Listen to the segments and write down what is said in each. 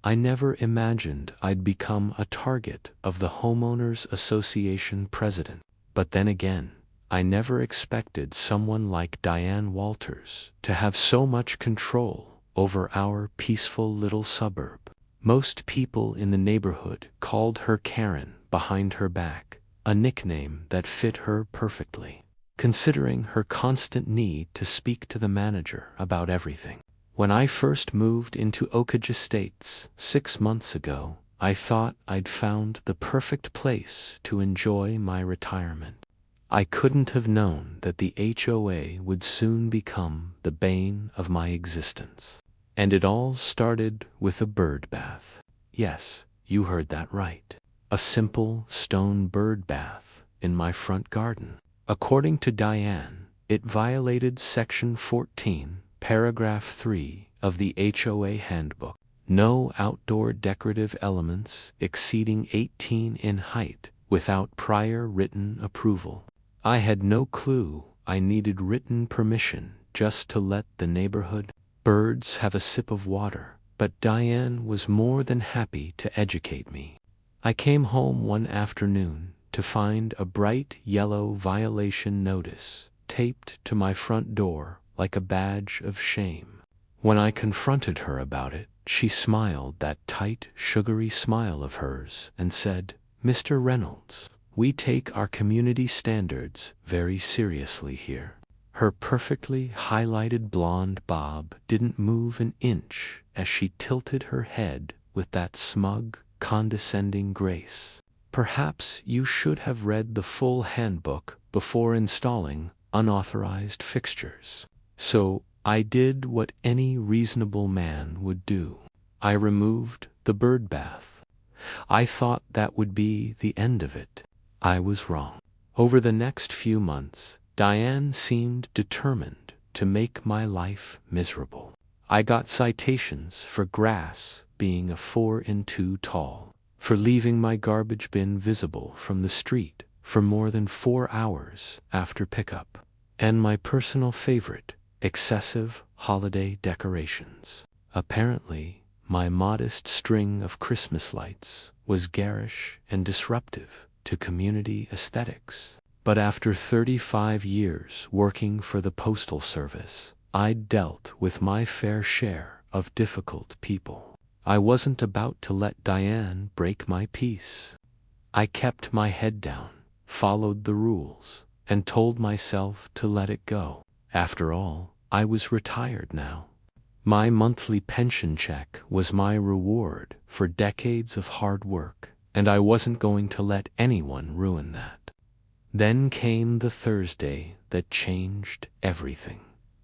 I never imagined I'd become a target of the Homeowners Association president. But then again, I never expected someone like Diane Walters to have so much control over our peaceful little suburb. Most people in the neighborhood called her Karen behind her back, a nickname that fit her perfectly, considering her constant need to speak to the manager about everything. When I first moved into Oakage Estates 6 months ago, I thought I'd found the perfect place to enjoy my retirement. I couldn't have known that the HOA would soon become the bane of my existence. And it all started with a bird bath. Yes, you heard that right. A simple stone bird bath in my front garden. According to Diane, it violated Section 14, Paragraph 3 of the HOA handbook. No outdoor decorative elements exceeding 18 in height without prior written approval. I had no clue I needed written permission just to let the neighborhood birds have a sip of water, but Diane was more than happy to educate me. I came home one afternoon to find a bright yellow violation notice taped to my front door like a badge of shame. When I confronted her about it, she smiled that tight, sugary smile of hers and said, "Mr. Reynolds, we take our community standards very seriously here." Her perfectly highlighted blonde bob didn't move an inch as she tilted her head with that smug, condescending grace. "Perhaps you should have read the full handbook before installing unauthorized fixtures." So I did what any reasonable man would do. I removed the bird bath. I thought that would be the end of it. I was wrong. Over the next few months, Diane seemed determined to make my life miserable. I got citations for grass being a 4-in-2 tall, for leaving my garbage bin visible from the street for more than 4 hours after pickup, and my personal favorite, excessive holiday decorations. Apparently, my modest string of Christmas lights was garish and disruptive to community aesthetics. But after 35 years working for the Postal Service, I'd dealt with my fair share of difficult people. I wasn't about to let Diane break my peace. I kept my head down, followed the rules, and told myself to let it go. After all, I was retired now. My monthly pension check was my reward for decades of hard work, and I wasn't going to let anyone ruin that. Then came the Thursday that changed everything.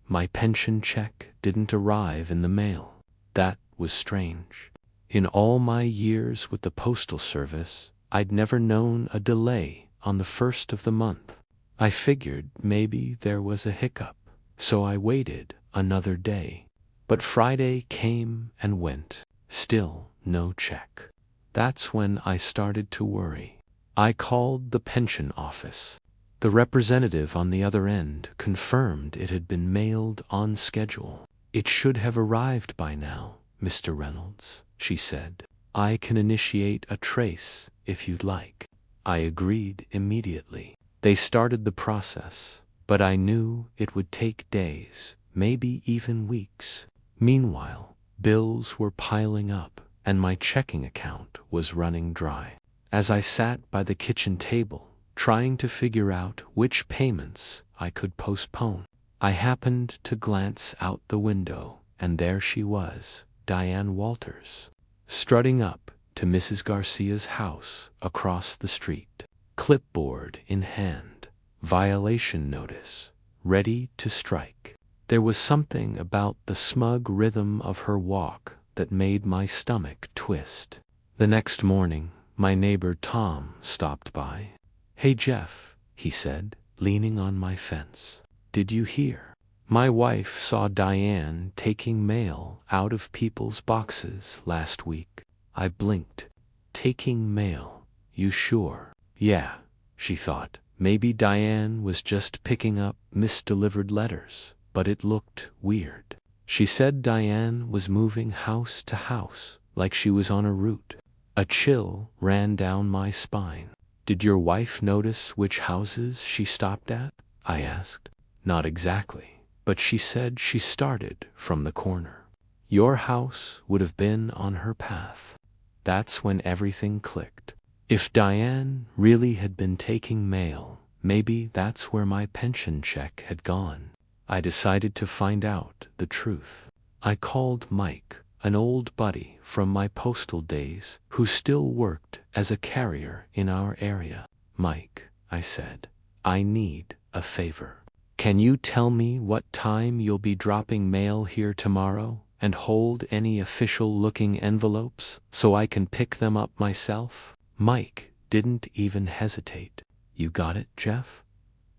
My pension check didn't arrive in the mail. That was strange. In all my years with the Postal Service, I'd never known a delay on the first of the month. I figured maybe there was a hiccup, so I waited another day. But Friday came and went. Still no check. That's when I started to worry. I called the pension office. The representative on the other end confirmed it had been mailed on schedule. "It should have arrived by now, Mr. Reynolds," she said. "I can initiate a trace if you'd like." I agreed immediately. They started the process, but I knew it would take days, maybe even weeks. Meanwhile, bills were piling up, and my checking account was running dry. As I sat by the kitchen table, trying to figure out which payments I could postpone, I happened to glance out the window, and there she was, Diane Walters, strutting up to Mrs. Garcia's house across the street, clipboard in hand, violation notice, ready to strike. There was something about the smug rhythm of her walk that made my stomach twist. The next morning, my neighbor Tom stopped by. "Hey Jeff," he said, leaning on my fence. "Did you hear? My wife saw Diane taking mail out of people's boxes last week." I blinked. "Taking mail? You sure?" "Yeah," she thought. Maybe Diane was just picking up misdelivered letters, but it looked weird. She said Diane was moving house to house, like she was on a route. A chill ran down my spine. "Did your wife notice which houses she stopped at?" I asked. "Not exactly, but she said she started from the corner. Your house would have been on her path." That's when everything clicked. If Diane really had been taking mail, maybe that's where my pension check had gone. I decided to find out the truth. I called Mike, an old buddy from my postal days who still worked as a carrier in our area. "Mike," I said, "I need a favor. Can you tell me what time you'll be dropping mail here tomorrow, and hold any official-looking envelopes so I can pick them up myself?" Mike didn't even hesitate. "You got it, Jeff?"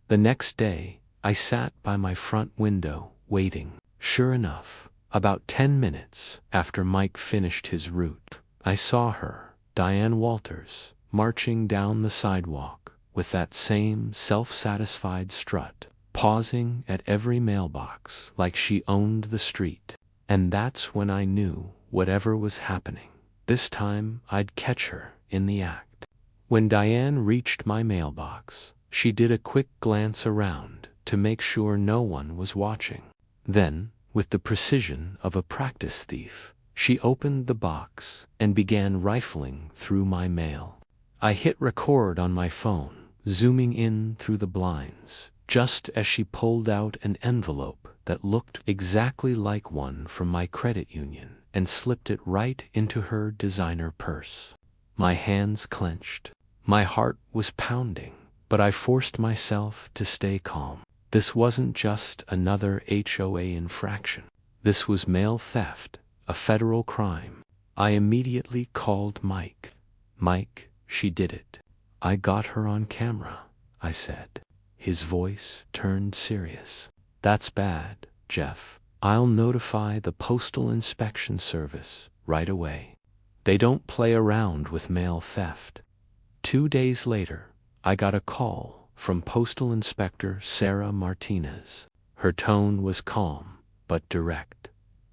The next day, I sat by my front window, waiting. Sure enough, about 10 minutes after Mike finished his route, I saw her, Diane Walters, marching down the sidewalk with that same self-satisfied strut, pausing at every mailbox like she owned the street. And that's when I knew whatever was happening, this time I'd catch her in the act. When Diane reached my mailbox, she did a quick glance around to make sure no one was watching. Then, with the precision of a practice thief, she opened the box and began rifling through my mail. I hit record on my phone, zooming in through the blinds, just as she pulled out an envelope that looked exactly like one from my credit union and slipped it right into her designer purse. My hands clenched. My heart was pounding, but I forced myself to stay calm. This wasn't just another HOA infraction. This was mail theft, a federal crime. I immediately called Mike. "Mike, she did it. I got her on camera," I said. His voice turned serious. "That's bad, Jeff. I'll notify the Postal Inspection Service right away. They don't play around with mail theft." 2 days later, I got a call from Postal Inspector Sarah Martinez. Her tone was calm, but direct.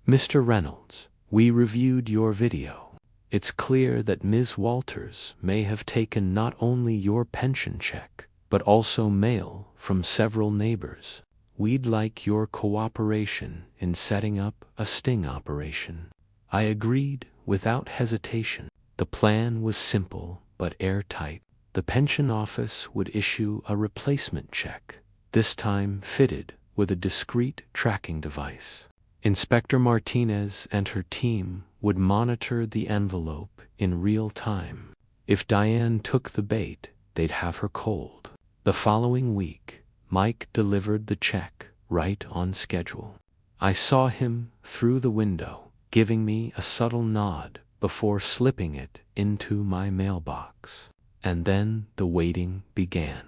"Mr. Reynolds, we reviewed your video. It's clear that Ms. Walters may have taken not only your pension check, but also mail from several neighbors. We'd like your cooperation in setting up a sting operation." I agreed without hesitation. The plan was simple but airtight. The pension office would issue a replacement check, this time fitted with a discreet tracking device. Inspector Martinez and her team would monitor the envelope in real time. If Diane took the bait, they'd have her cold. The following week, Mike delivered the check right on schedule. I saw him through the window, giving me a subtle nod before slipping it into my mailbox. And then the waiting began.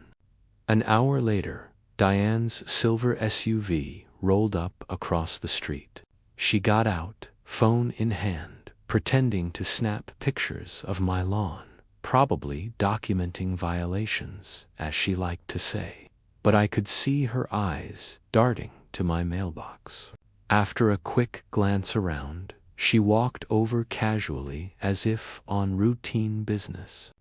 An hour later, Diane's silver SUV rolled up across the street. She got out, phone in hand, pretending to snap pictures of my lawn, probably documenting violations, as she liked to say. But I could see her eyes darting to my mailbox. After a quick glance around, she walked over casually as if on routine business.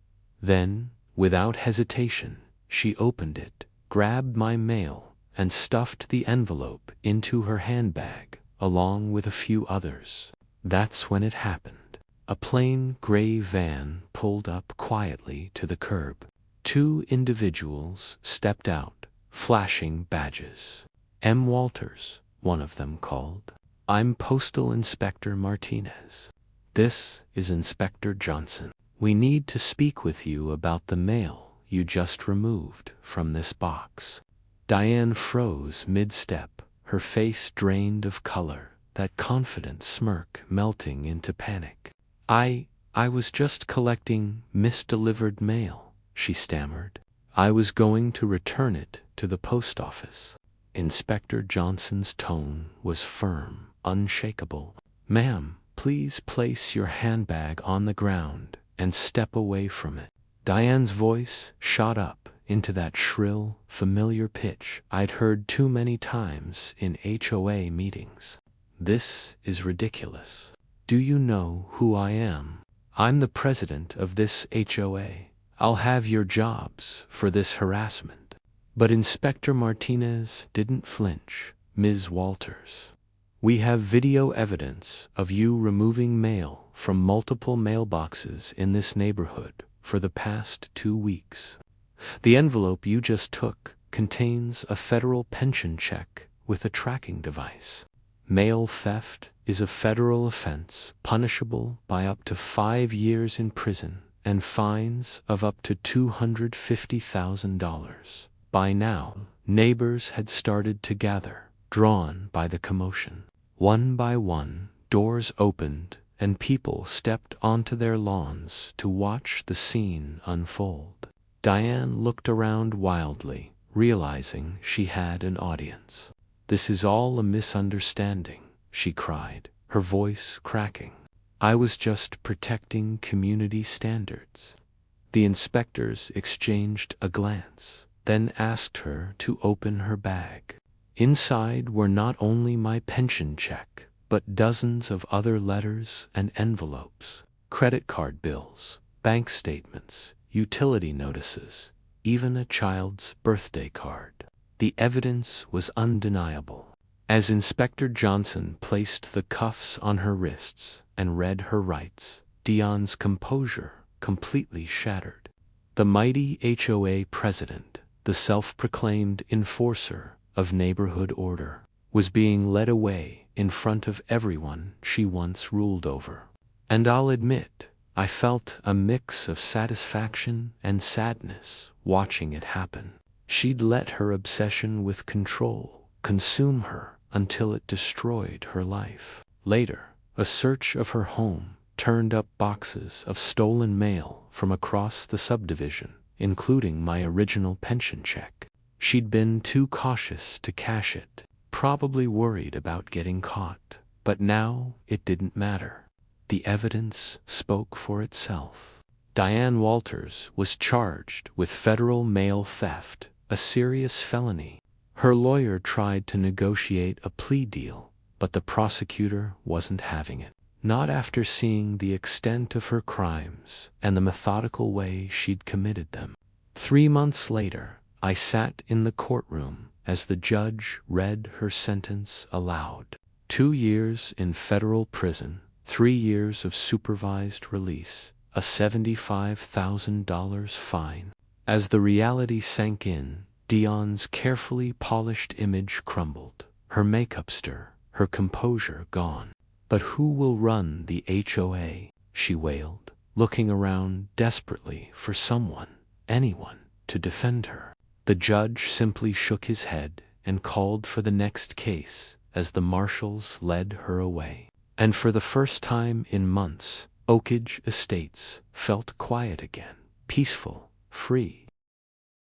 Then, without hesitation, she opened it, grabbed my mail, and stuffed the envelope into her handbag, along with a few others. That's when it happened. A plain gray van pulled up quietly to the curb. 2 individuals stepped out, flashing badges. "M. Walters," one of them called. "I'm Postal Inspector Martinez. This is Inspector Johnson. We need to speak with you about the mail you just removed from this box." Diane froze mid-step, her face drained of color, that confident smirk melting into panic. I was just collecting misdelivered mail," she stammered. "I was going to return it to the post office." Inspector Johnson's tone was firm, unshakable. "Ma'am, please place your handbag on the ground and step away from it." Diane's voice shot up into that shrill, familiar pitch I'd heard too many times in HOA meetings. "This is ridiculous. Do you know who I am? I'm the president of this HOA. I'll have your jobs for this harassment. But Inspector Martinez didn't flinch. Ms. Walters, we have video evidence of you removing mail from multiple mailboxes in this neighborhood for the past 2 weeks. The envelope you just took contains a federal pension check with a tracking device. Mail theft is a federal offense punishable by up to 5 years in prison and fines of up to $250,000. By now, neighbors had started to gather, drawn by the commotion. One by one, doors opened and people stepped onto their lawns to watch the scene unfold. Diane looked around wildly, realizing she had an audience. "This is all a misunderstanding," she cried, her voice cracking. "I was just protecting community standards." The inspectors exchanged a glance, then asked her to open her bag. Inside were not only my pension check, but dozens of other letters and envelopes, credit card bills, bank statements, utility notices, even a child's birthday card. The evidence was undeniable. As Inspector Johnson placed the cuffs on her wrists and read her rights, Dion's composure completely shattered. The mighty HOA president, the self-proclaimed enforcer of neighborhood order, was being led away in front of everyone she once ruled over. And I'll admit, I felt a mix of satisfaction and sadness watching it happen. She'd let her obsession with control consume her until it destroyed her life. Later, a search of her home turned up boxes of stolen mail from across the subdivision, including my original pension check. She'd been too cautious to cash it, probably worried about getting caught, but now it didn't matter. The evidence spoke for itself. Diane Walters was charged with federal mail theft, a serious felony. Her lawyer tried to negotiate a plea deal, but the prosecutor wasn't having it. Not after seeing the extent of her crimes and the methodical way she'd committed them. 3 months later, I sat in the courtroom as the judge read her sentence aloud. 2 years in federal prison, 3 years of supervised release, a $75,000 fine. As the reality sank in, Dion's carefully polished image crumbled, her makeup stir, her composure gone. "But who will run the HOA?" she wailed, looking around desperately for someone, anyone, to defend her. The judge simply shook his head and called for the next case as the marshals led her away. And for the first time in months, Oakage Estates felt quiet again, peaceful, free.